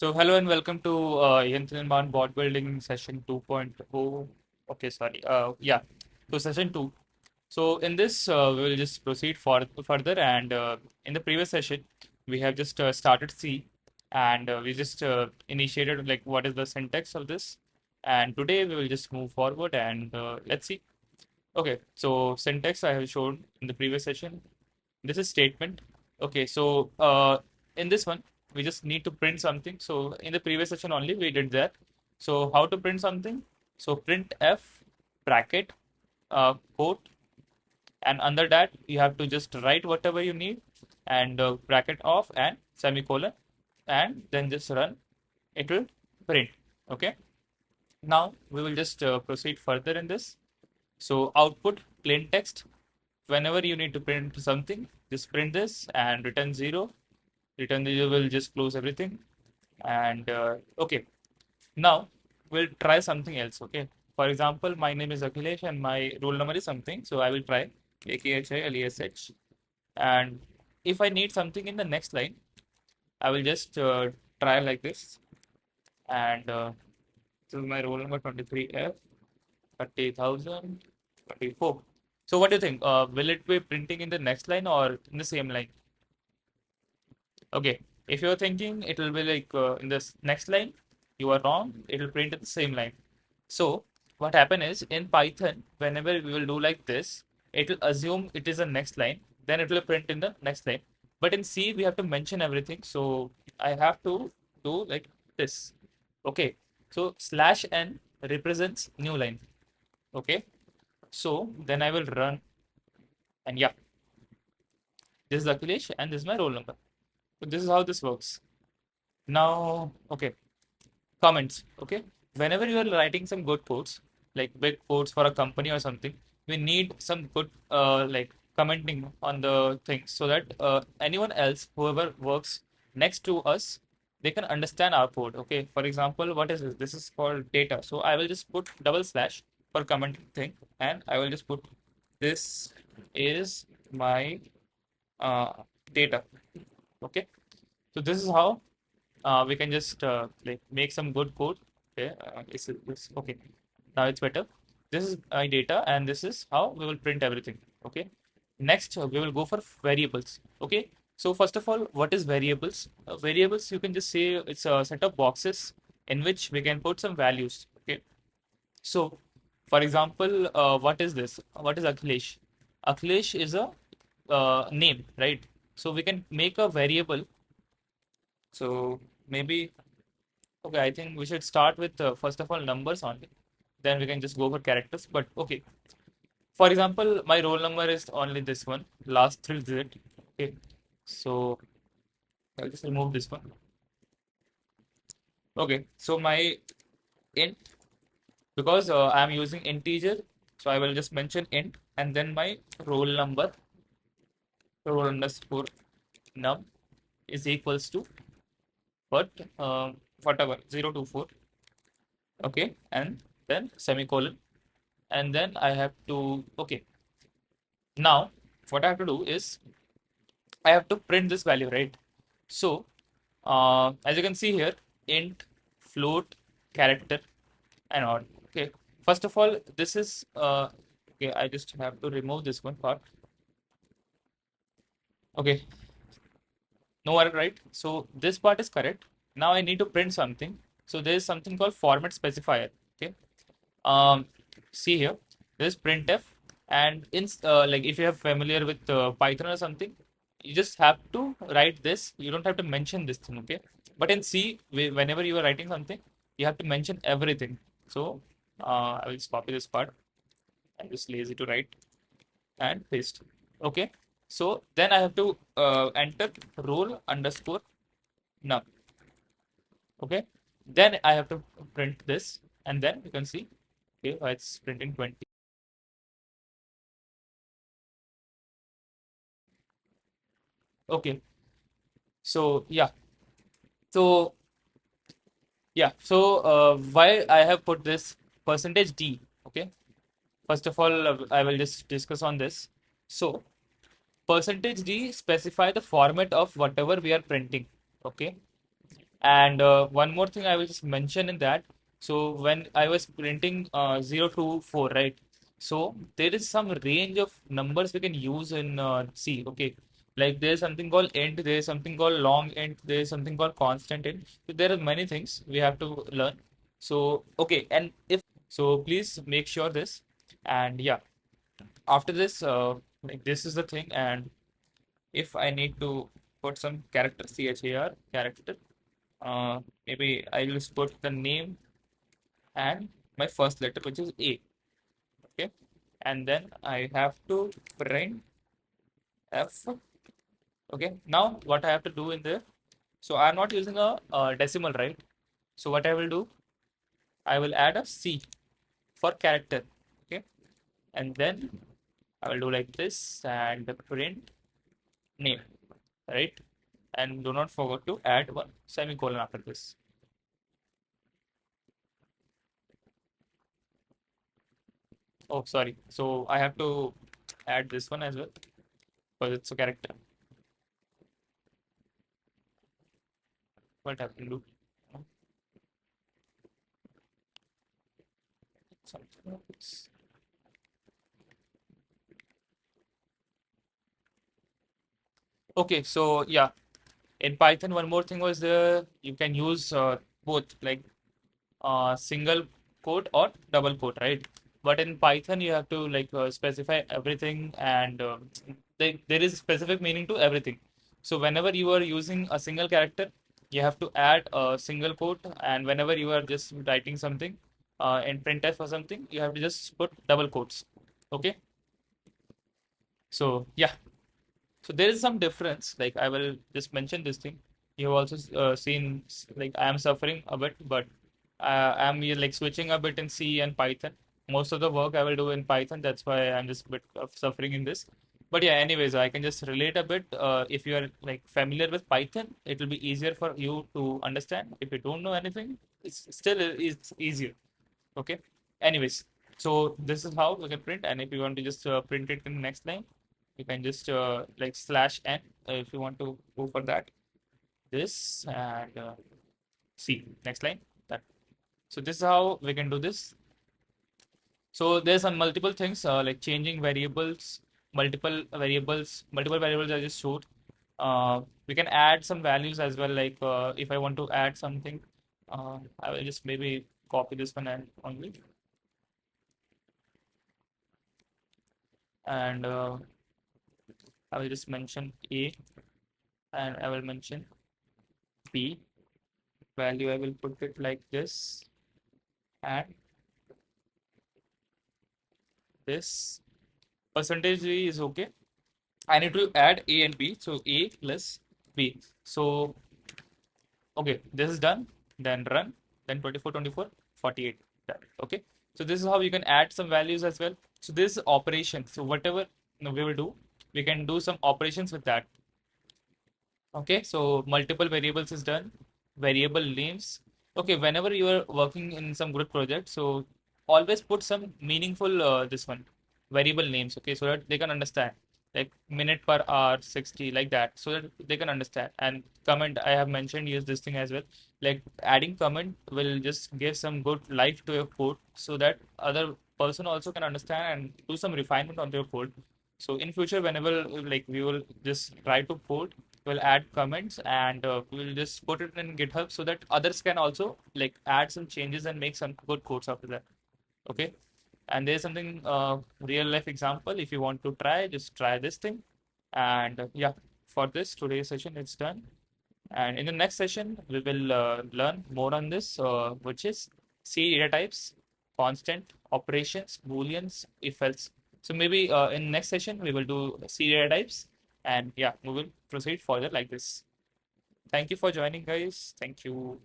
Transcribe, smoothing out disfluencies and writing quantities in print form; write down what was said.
So hello and welcome to Yantra Nirman board building session 2.0. Okay, sorry. So session 2. So in this, we will just proceed further. And in the previous session, we have just started C, and we just initiated like what is the syntax of this. And today we will just move forward and let's see. Okay, so syntax I have shown in the previous session. This is statement. Okay, so in this one, we just need to print something. So in the previous session only, we did that. So how to print something? So print f bracket quote, and under that you have to just write whatever you need, and bracket off and semicolon, and then just run. It will print. Okay. Now we will just proceed further in this. So output plain text. Whenever you need to print something, just print this and return 0. Return 0 will just close everything. And okay, now we'll try something else. Okay, for example, my name is Akhilesh and my roll number is something. So I will try AKHILESH. And if I need something in the next line, I will just try like this. And this is my roll number 23F 30,024. So what do you think? Will it be printing in the next line or in the same line? Okay, if you're thinking it will be like in this next line, you are wrong. It will print in the same line. So what happen is in Python, whenever we will do like this, it will assume it is a next line. Then it will print in the next line. But in C, we have to mention everything. So I have to do like this. Okay. So slash n represents new line. Okay. So then I will run, and yeah, this is Akhilesh and this is my roll number. So this is how this works. Now, okay, comments. Okay, whenever you are writing some good quotes, like big quotes for a company or something, we need some good like commenting on the things so that anyone else, whoever works next to us, they can understand our code. Okay, for example, what is this? This is called data. So I will just put double slash for commenting thing, and I will just put this is my uh, data. Okay, so this is how we can just like make some good code. Okay, this okay? Now it's better. This is my data, and this is how we will print everything. Okay. Next, we will go for variables. Okay. So first of all, what is variables? Variables, you can just say it's a set of boxes in which we can put some values. Okay. So, for example, what is this? What is Akhilesh? Akhilesh is a name, right? So we can make a variable. So maybe, okay, I think we should start with first of all numbers only. Then we can just go for characters. But okay, for example, my roll number is only this one, last three digit. Okay, so I'll just remove this one. Okay, so my int, because I'm using integer, so I will just mention int and then my roll number, roll underscore num is equals to what, whatever 024. Okay, and then semicolon, and then I have to, okay, now what I have to do is I have to print this value, right? So as you can see here, int, float, character, and all. Okay, first of all, this is okay, I just have to remove this one part. Okay, no error, right? So this part is correct. Now I need to print something. So there is something called format specifier. Okay, um, see here, there's printf, and in like if you are familiar with Python or something, you just have to write this. You don't have to mention this thing. Okay, but in C, whenever you are writing something, you have to mention everything. So I will just copy this part. I'm just lazy to write and paste. Okay, so then I have to enter roll underscore num. Okay, then I have to print this, and then you can see, okay, it's printing 20. Okay, so yeah, so why I have put this percentage d. Okay, first of all, I will just discuss on this. So percentage d specify the format of whatever we are printing. Okay, And one more thing I will just mention in that. So when I was printing 0 to 4, right? So there is some range of numbers we can use in C. Okay, like there's something called int, there's something called long int, there's something called constant int. So there are many things we have to learn. So okay, and if so, please make sure this. And yeah, after this, like this is the thing. And if I need to put some character, char character, maybe I will just put the name and my first letter, which is A. Okay, and then I have to print F. Okay, now what I have to do in there? So I'm not using a decimal, right? So what I will do, I will add a C for character. Okay, and then I will do like this and print name, right? And do not forget to add one semicolon after this. Oh, sorry. So I have to add this one as well because it's a character. What happened to something else? Okay, so yeah, in Python, one more thing was there. You can use both like single quote or double quote, right? But in Python, you have to like specify everything, and there is specific meaning to everything. So whenever you are using a single character, you have to add a single quote, and whenever you are just writing something in printf or something, you have to just put double quotes. Okay, so yeah. So there is some difference. Like I will just mention this thing. You have also seen like I am suffering a bit, but I'm like switching a bit in C and Python. Most of the work I will do in Python. That's why I'm just a bit of suffering in this. But yeah, anyways, I can just relate a bit. If you are like familiar with Python, it will be easier for you to understand. If you don't know anything, it's easier. Okay. Anyways, so this is how we can print, and if you want to just print it in the next line, you can just like slash n if you want to go for that. This and C next line. That. So this is how we can do this. So there's some multiple things like changing variables, multiple variables I just showed. We can add some values as well. Like if I want to add something, I will just maybe copy this one and only. And I will just mention A and I will mention B value. I will put it like this and this percentage V is okay. I need to add A and B. So A plus B. So okay, this is done. Then run. Then 24, 24, 48. Done. Okay. So this is how you can add some values as well. So this is operation. So whatever we will do, we can do some operations with that. Okay, so multiple variables is done. Variable names. Okay, whenever you are working in some group project, so always put some meaningful this one variable names. Okay, so that they can understand like minute per hour, 60 like that, so that they can understand. And comment I have mentioned use this thing as well. Like adding comment will just give some good life to your code, so that other person also can understand and do some refinement on their code. So in future, whenever like we will just try to code, we'll add comments and we'll just put it in GitHub so that others can also like add some changes and make some good codes after that. Okay. And there's something real life example. If you want to try, just try this thing. And yeah, for this today's session, it's done. And in the next session, we will learn more on this, which is C data types, constant, operations, booleans, if else. So maybe in next session, we will do C data types. And yeah, we will proceed further like this. Thank you for joining, guys. Thank you.